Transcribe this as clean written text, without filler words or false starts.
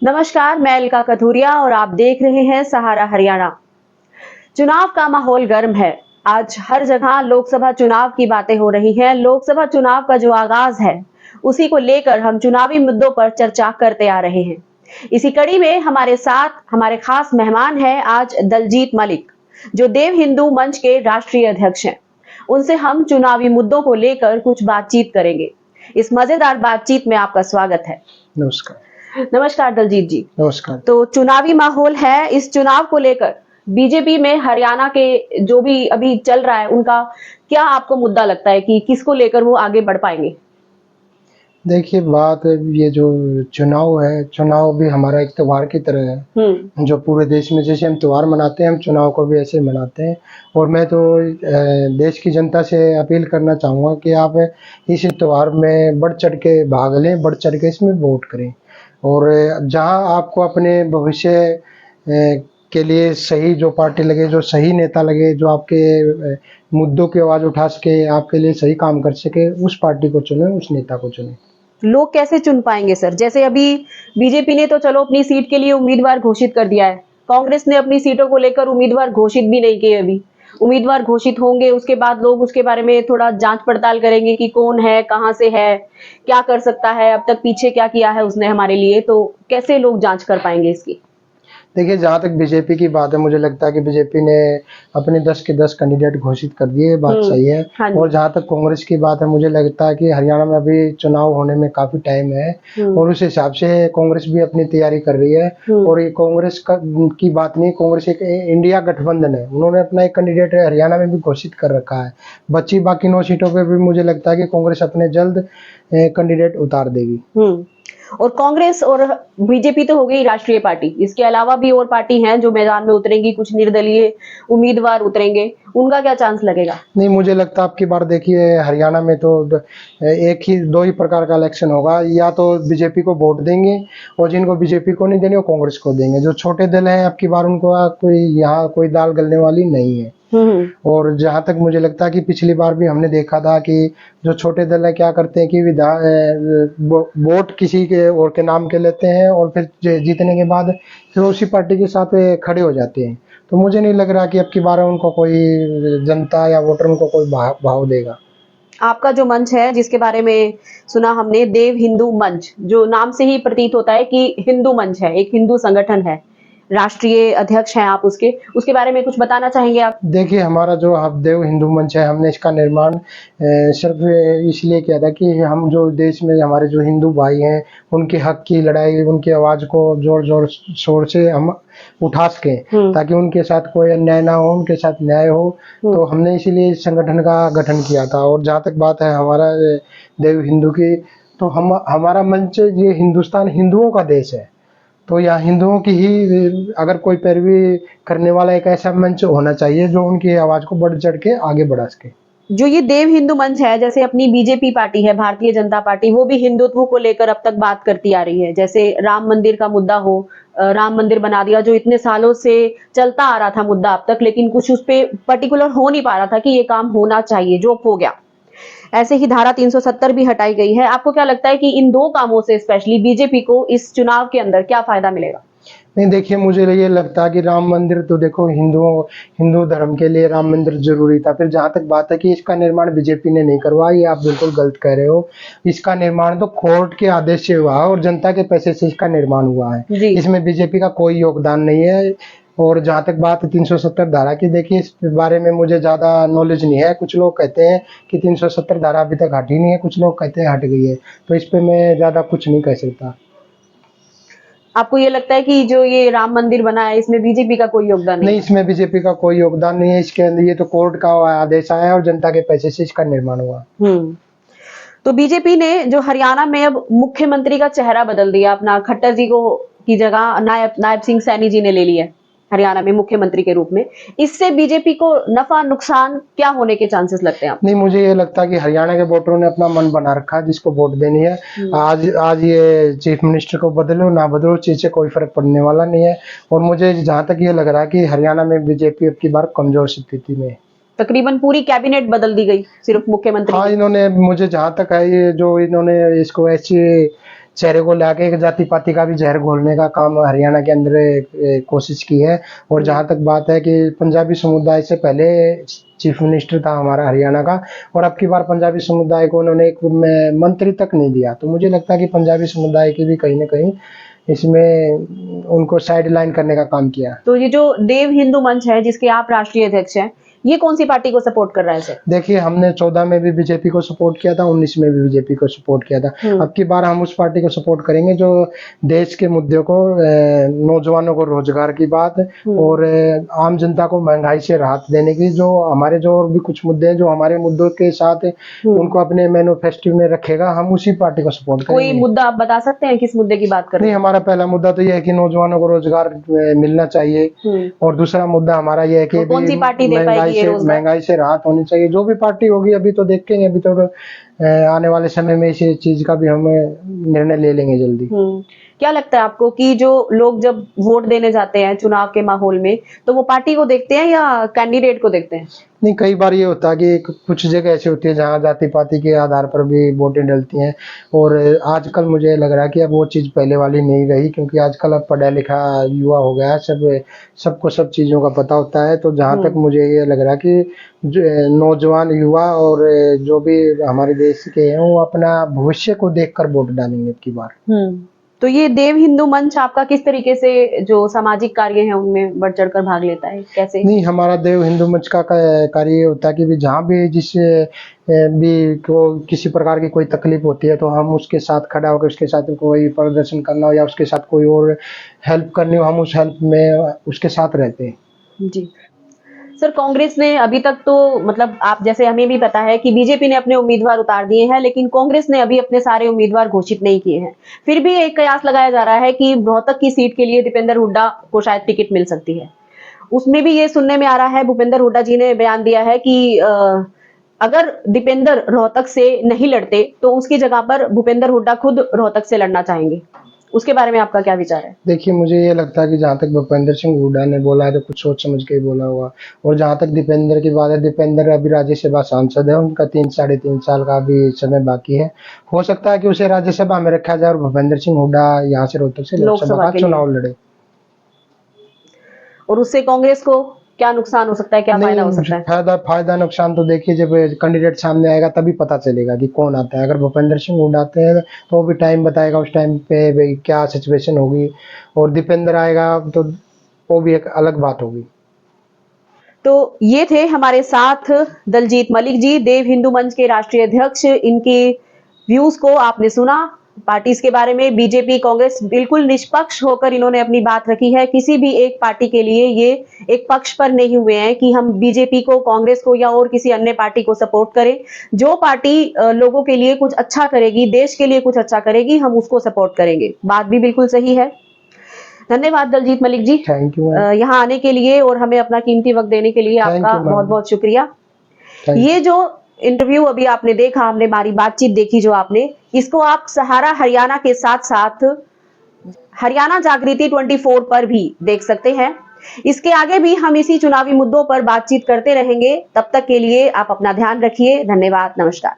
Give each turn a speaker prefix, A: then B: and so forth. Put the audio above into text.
A: नमस्कार, मैं अलका कथूरिया और आप देख रहे हैं सहारा हरियाणा। चुनाव का माहौल गर्म है। आज हर जगह लोकसभा चुनाव की बातें हो रही हैं। लोकसभा चुनाव का जो आगाज है, उसी को लेकर हम चुनावी मुद्दों पर चर्चा करते आ रहे हैं। इसी कड़ी में हमारे साथ हमारे खास मेहमान हैं आज दलजीत मलिक, जो देव हिंदू मंच के राष्ट्रीय अध्यक्ष हैं। उनसे हम चुनावी मुद्दों को लेकर कुछ बातचीत करेंगे। इस मजेदार बातचीत में आपका स्वागत है।
B: नमस्कार।
A: नमस्कार दलजीत जी।
B: नमस्कार।
A: तो चुनावी माहौल है, इस चुनाव को लेकर बीजेपी में हरियाणा के जो भी अभी चल रहा है, उनका क्या आपको मुद्दा लगता है कि किसको लेकर वो आगे बढ़ पाएंगे?
B: देखिए, बात ये जो चुनाव है, चुनाव भी हमारा एक त्योहार की तरह है। जो पूरे देश में जैसे हम त्योहार मनाते हैं, हम चुनाव को भी ऐसे ही मनाते हैं। और मैं तो देश की जनता से अपील करना चाहूँगा कि आप इस त्योहार में बढ़ चढ़ के भाग लें, बढ़ चढ़ के इसमें वोट करें। और जहाँ आपको अपने भविष्य के लिए सही जो पार्टी लगे, जो सही नेता लगे, जो आपके मुद्दों की आवाज़ उठा सके, आपके लिए सही काम कर सके, उस पार्टी को चुनें, उस नेता को चुनें।
A: लोग कैसे चुन पाएंगे सर? जैसे अभी बीजेपी ने तो चलो अपनी सीट के लिए उम्मीदवार घोषित कर दिया है, कांग्रेस ने अपनी सीटों को लेकर उम्मीदवार घोषित भी नहीं किए। अभी उम्मीदवार घोषित होंगे, उसके बाद लोग उसके बारे में थोड़ा जांच पड़ताल करेंगे कि कौन है, कहां से है, क्या कर सकता है, अब तक पीछे क्या किया है उसने हमारे लिए। तो कैसे लोग जांच कर पाएंगे इसकी?
B: देखिए, जहाँ तक बीजेपी की बात है, मुझे लगता है कि बीजेपी ने अपने 10 के 10 कैंडिडेट घोषित कर दिए, बात सही है।
A: हाँ
B: और जहाँ तक कांग्रेस की बात है, मुझे लगता है कि हरियाणा में अभी चुनाव होने में काफ़ी टाइम है और उस हिसाब से कांग्रेस भी अपनी तैयारी कर रही है। और ये कांग्रेस की बात नहीं, कांग्रेस एक इंडिया गठबंधन है, उन्होंने अपना एक कैंडिडेट हरियाणा में भी घोषित कर रखा है। बची बाकी 9 सीटों पर भी मुझे लगता है कि कांग्रेस अपने जल्द कैंडिडेट उतार देगी।
A: और कांग्रेस और बीजेपी तो हो गई राष्ट्रीय पार्टी, इसके अलावा भी और पार्टी हैं जो मैदान में उतरेंगी, कुछ निर्दलीय उम्मीदवार उतरेंगे, उनका क्या चांस लगेगा?
B: नहीं, मुझे लगता है आपकी बार देखिए, हरियाणा में तो एक ही दो ही प्रकार का इलेक्शन होगा, या तो बीजेपी को वोट देंगे और जिनको बीजेपी को नहीं देंगे वो कांग्रेस को देंगे। जो छोटे दल हैं, आपकी बार उनको कोई यहाँ कोई दाल गलने वाली नहीं है। और जहाँ तक मुझे लगता है कि पिछली बार भी हमने देखा था कि जो छोटे दल है क्या करते हैं कि वोट किसी के और के नाम के लेते हैं और फिर जीतने के बाद फिर उसी पार्टी के साथ खड़े हो जाते हैं। तो मुझे नहीं लग रहा कि अब की बार उनको कोई जनता या वोटर उनको कोई भाव देगा।
A: आपका जो मंच है, जिसके बारे में सुना हमने, देव हिंदू मंच, जो नाम से ही प्रतीत होता है कि हिंदू मंच है, एक हिंदू संगठन है, राष्ट्रीय अध्यक्ष हैं आप उसके बारे में कुछ बताना चाहेंगे आप?
B: देखिए, हमारा जो देव हिंदू मंच है, हमने इसका निर्माण सिर्फ इसलिए किया था कि हम जो देश में हमारे जो हिंदू भाई हैं, उनके हक की लड़ाई, उनकी आवाज़ को जोर जोर शोर से हम उठा सकें, ताकि उनके साथ कोई अन्याय ना हो, उनके साथ न्याय हो। तो हमने इसीलिए इस संगठन का गठन किया था। और जहाँ तक बात है हमारा देव हिंदू की, तो हमारा मंच ये हिंदुस्तान हिंदुओं का देश है, तो यहाँ हिंदुओं की ही अगर कोई पैरवी करने वाला एक ऐसा मंच होना चाहिए जो उनकी आवाज़ को बढ़ चढ़ के आगे बढ़ा सके।
A: जो ये देव हिंदू मंच है, जैसे अपनी बीजेपी पार्टी है, भारतीय जनता पार्टी, वो भी हिंदुत्व को लेकर अब तक बात करती आ रही है। जैसे राम मंदिर का मुद्दा हो, राम मंदिर बना दिया, जो इतने सालों से चलता आ रहा था मुद्दा अब तक, लेकिन कुछ उस पे पर्टिकुलर हो नहीं पा रहा था कि ये काम होना चाहिए, जो हो गया। ऐसे ही धारा 370 भी हटाई गई है। आपको क्या लगता है कि इन दो कामों से स्पेशली बीजेपी को इस चुनाव के अंदर क्या फायदा मिलेगा?
B: नहीं, देखिए, मुझे ये लगता है कि राम मंदिर तो देखो, हिंदू धर्म के लिए राम मंदिर जरूरी था। फिर जहाँ तक बात है कि इसका निर्माण बीजेपी ने नहीं करवाया, ये आप बिल्कुल गलत कह रहे हो। इसका निर्माण तो कोर्ट के आदेश से हुआ है और जनता के पैसे से इसका निर्माण हुआ है। इसमें बीजेपी का कोई योगदान नहीं है। और जहाँ तक बात 370 धारा की, देखिए, इस बारे में मुझे ज़्यादा नॉलेज नहीं है। कुछ लोग कहते हैं कि 370 धारा अभी तक हटी नहीं है, कुछ लोग कहते हैं हट गई है, तो इस पे मैं ज़्यादा कुछ नहीं कह सकता।
A: आपको ये लगता है कि जो ये राम मंदिर बना है, इसमें बीजेपी का कोई योगदान
B: नहीं, इसमें बीजेपी का कोई योगदान नहीं है। इसके अंदर ये तो कोर्ट का आदेश आया और जनता के पैसे से इसका निर्माण हुआ।
A: तो बीजेपी ने जो हरियाणा में अब मुख्यमंत्री का चेहरा बदल दिया, अपना खट्टर जी को की जगह नायब सिंह सैनी जी ने ले लिया हरियाणा में मुख्यमंत्री के रूप में। इससे बीजेपी को नफा नुकसान क्या होने के चांसेस लगते हैं?
B: नहीं, मुझे ये लगता है कि हरियाणा के वोटरों ने अपना मन बना रखा है जिसको वोट देनी है। आज ये चीफ मिनिस्टर को बदलो ना बदलो, चीज से कोई फर्क पड़ने वाला नहीं है। और मुझे जहाँ तक ये लग रहा है कि हरियाणा में बीजेपी अब की बार कमजोर स्थिति में है।
A: तकरीबन पूरी कैबिनेट बदल दी गई, सिर्फ मुख्यमंत्री।
B: हाँ, इन्होंने, मुझे जहाँ तक है, ये जो इन्होंने इसको ऐसी चेहरे को लाके एक जाति पाति का भी जहर घोलने का काम हरियाणा के अंदर कोशिश की है। और जहां तक बात है कि पंजाबी समुदाय से पहले चीफ मिनिस्टर था हमारा हरियाणा का, और अब की बार पंजाबी समुदाय को उन्होंने एक मंत्री तक नहीं दिया। तो मुझे लगता है कि पंजाबी समुदाय की भी कहीं ना कहीं इसमें उनको साइड लाइन करने का काम किया।
A: तो ये जो देव हिंदू मंच है जिसके आप राष्ट्रीय अध्यक्ष हैं, ये कौन सी पार्टी को सपोर्ट कर रहा है सर?
B: देखिए, हमने 14 में भी बीजेपी को सपोर्ट किया था, 19 में भी बीजेपी को सपोर्ट किया था। अब की बार हम उस पार्टी को सपोर्ट करेंगे जो देश के मुद्दों को, नौजवानों को रोजगार की बात और आम जनता को महंगाई से राहत देने की, जो हमारे जो और भी कुछ मुद्दे हैं जो हमारे मुद्दों के साथ उनको अपने मैनिफेस्टो में रखेगा, हम उसी पार्टी को सपोर्ट करेंगे।
A: कोई मुद्दा आप बता सकते हैं किस मुद्दे की बात कर रहे हैं?
B: नहीं, हमारा पहला मुद्दा तो यह है कि नौजवानों को रोजगार मिलना चाहिए, और दूसरा मुद्दा हमारा यह है कि
A: कौन सी पार्टी दे पाएगी ये रोजगार?
B: महंगाई से राहत होनी चाहिए। जो भी पार्टी होगी अभी तो देखेंगे, अभी तो आने वाले समय में इसी चीज का भी हम निर्णय ले लेंगे जल्दी।
A: क्या लगता है आपको कि जो लोग जब वोट देने जाते हैं चुनाव के माहौल में, तो वो पार्टी को देखते हैं या कैंडिडेट को देखते हैं?
B: नहीं, कई बार ये होता है कि कुछ जगह ऐसी होती है जहाँ जाति पाति के आधार पर भी वोटें डलती हैं, और आजकल मुझे लग रहा है कि अब वो चीज़ पहले वाली नहीं रही, क्योंकि आजकल अब पढ़ा लिखा युवा हो गया है, सबको सब चीज़ों का पता होता है। तो जहाँ तक मुझे ये लग रहा है कि नौजवान युवा और जो भी हमारे देश के हैं वो अपना भविष्य को देखकर वोट डालेंगे अब की बार।
A: तो ये देव हिंदू मंच आपका किस तरीके से जो सामाजिक कार्य है उनमें बढ़ चढ़ कर भाग लेता है, कैसे?
B: नहीं, हमारा देव हिंदू मंच का कार्य ये होता है कि जहाँ भी जिस भी को किसी प्रकार की कोई तकलीफ होती है तो हम उसके साथ खड़ा होकर उसके साथ कोई प्रदर्शन करना हो या उसके साथ कोई और हेल्प करनी हो, हम उस हेल्प में उसके साथ रहते हैं।
A: जी सर, कांग्रेस ने अभी तक तो मतलब आप जैसे हमें भी पता है कि बीजेपी ने अपने उम्मीदवार उतार दिए हैं, लेकिन कांग्रेस ने अभी अपने सारे उम्मीदवार घोषित नहीं किए हैं। फिर भी एक कयास लगाया जा रहा है कि रोहतक की सीट के लिए दीपेंद्र हुड्डा को शायद टिकट मिल सकती है। उसमें भी ये सुनने में आ रहा है, भूपेंद्र हुड्डा जी ने बयान दिया है कि अगर दीपेंद्र रोहतक से नहीं लड़ते तो उसकी जगह पर भूपेंद्र हुड्डा खुद रोहतक से लड़ना चाहेंगे। उसके बारे में आपका क्या विचार है?
B: देखिए, मुझे ये लगता है कि जहाँ तक भूपेंद्र सिंह हुड्डा ने बोला है तो कुछ सोच समझ के ही बोला हुआ। और जहाँ तक दीपेंद्र की बात है, दीपेंद्र अभी राज्यसभा सांसद है, उनका 3-3.5 साल का भी समय बाकी है। हो सकता है कि उसे राज्यसभा में रखा जाए और भूपेंद्र सिंह हुड्डा यहाँ से रोहतक से लोकसभा का चुनाव लड़े।
A: और उससे कांग्रेस को क्या नुकसान हो सकता है, क्या फायदा हो सकता है?
B: फायदा नुकसान तो देखिए, जब कैंडिडेट सामने आएगा तभी पता चलेगा कि कौन आता है। अगर भूपेंद्र सिंह हुड्डा आते हैं तो वो भी टाइम बताएगा, उस टाइम पे क्या सिचुएशन होगी, और दीपेंद्र आएगा तो वो भी एक अलग बात होगी।
A: तो ये थे हमारे साथ दलजीत मलिक जी, देव हिंदू मंच के राष्ट्रीय अध्यक्ष। इनके व्यूज को आपने सुना। पार्टीज के बारे में बीजेपी कांग्रेस बिल्कुल निष्पक्ष होकर इन्होंने अपनी बात रखी है। किसी भी एक पार्टी के लिए ये एक पक्ष पर नहीं हुए हैं कि हम बीजेपी को, कांग्रेस को या और किसी अन्य पार्टी को सपोर्ट करें। जो पार्टी लोगों के लिए कुछ अच्छा करेगी, देश के लिए कुछ अच्छा करेगी, हम उसको सपोर्ट करेंगे। बात भी बिल्कुल सही है। धन्यवाद दलजीत मलिक जी,
B: थैंक यू
A: यहाँ आने के लिए और हमें अपना कीमती वक्त देने के लिए आपका बहुत बहुत शुक्रिया। ये जो इंटरव्यू अभी आपने देखा, हमने हमारी बातचीत देखी जो आपने, इसको आप सहारा हरियाणा के साथ साथ हरियाणा जागृति 24 पर भी देख सकते हैं। इसके आगे भी हम इसी चुनावी मुद्दों पर बातचीत करते रहेंगे। तब तक के लिए आप अपना ध्यान रखिए। धन्यवाद, नमस्कार।